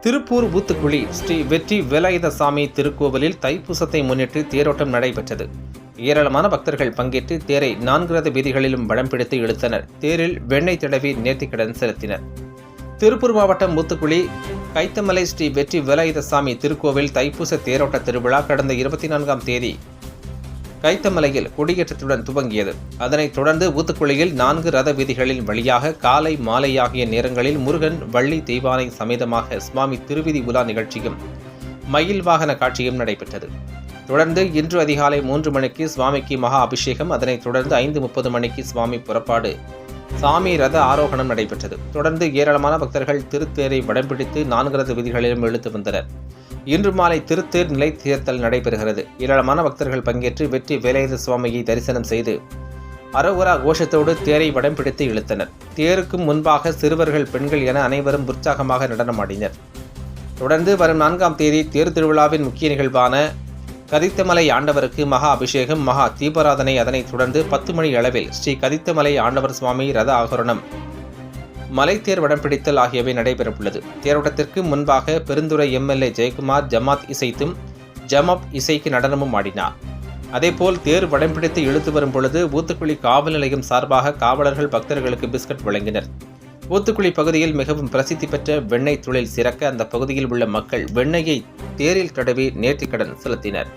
திருப்பூர் ஊத்துக்குளி ஸ்ரீ வெற்றி வேலாயுதசாமி திருக்கோவிலில் தைப்பூசத்தை முன்னிட்டு தேரோட்டம் நடைபெற்றது. ஏராளமான பக்தர்கள் பங்கேற்று தேரை 4 ரத வீதிகளிலும் வடம் பிடித்து இழுத்தனர். தேரில் வெண்ணெய் தடவி நேர்த்திக்கடன் செலுத்தினர். திருப்பூர் மாவட்டம் ஊத்துக்குளி கைத்தமலை ஸ்ரீ வெற்றி வேலாயுதசாமி திருக்கோவில் தைப்பூச தேரோட்ட திருவிழா கடந்த 24ஆம் தேதி கைத்தமலையில் கொடியேற்றத்துடன் துவங்கியது. அதனைத் தொடர்ந்து ஊத்துக்குளியில் 4 ரத வீதிகளின் வழியாக காலை மாலை ஆகிய நேரங்களில் முருகன் வள்ளி தெய்வானை சமேதமாக சுவாமி திருவிதி உலா நிகழ்ச்சியும் மயில் வாகன காட்சியும் நடைபெற்றது. தொடர்ந்து இன்று அதிகாலை 3 மணிக்கு சுவாமிக்கு மகா அபிஷேகம், அதனைத் தொடர்ந்து 5:30 மணிக்கு சுவாமி புறப்பாடு, சாமி ரத ஆரோகணம் நடைபெற்றது. தொடர்ந்து ஏராளமான பக்தர்கள் திருத்தேரை வடம்பிடித்து 4 ரத வீதிகளிலும் இழுத்து வந்தனர். இன்று மாலை திருத்தேர் நிலை தேர்தல் நடைபெறுகிறது. ஏராளமான பக்தர்கள் பங்கேற்று வெற்றி வேலாயுத சுவாமியை தரிசனம் செய்து அரோகரா கோஷத்தோடு தேரை வடம் பிடித்து இழுத்தனர். தேருக்கு முன்பாக சிறுவர்கள், பெண்கள் என அனைவரும் உற்சாகமாக நடனமாடினர். தொடர்ந்து வரும் 4ஆம் தேதி தேர் திருவிழாவின் முக்கிய நிகழ்வான கதித்தமலை ஆண்டவருக்கு மகா அபிஷேகம், மகா தீபாராதனை, அதனைத் தொடர்ந்து 10 மணி அளவில் ஸ்ரீ கதித்தமலை ஆண்டவர் சுவாமி ரத ஆகரணம், மலைத்தேர் வடம் பிடித்தல் ஆகியவை நடைபெறவுள்ளது. தேரோட்டத்திற்கு முன்பாக பெருந்துறை எம்எல்ஏ ஜெயக்குமார் ஜமாத் இசைத்தும் ஜமாப் இசைக்கு நடனமும் ஆடினார். அதேபோல் தேர் வடம் பிடித்து இழுத்து வரும் பொழுது ஊத்துக்குளி காவல் நிலையம் சார்பாக காவலர்கள் பக்தர்களுக்கு பிஸ்கட் வழங்கினர். ஊத்துக்குளி பகுதியில் மிகவும் பிரசித்தி பெற்ற வெண்ணெய் தொழில் சிறக்க அந்த பகுதியில் உள்ள மக்கள் வெண்ணெயை தேரில் தடவி நேர்த்திக்கடன் செலுத்தினர்.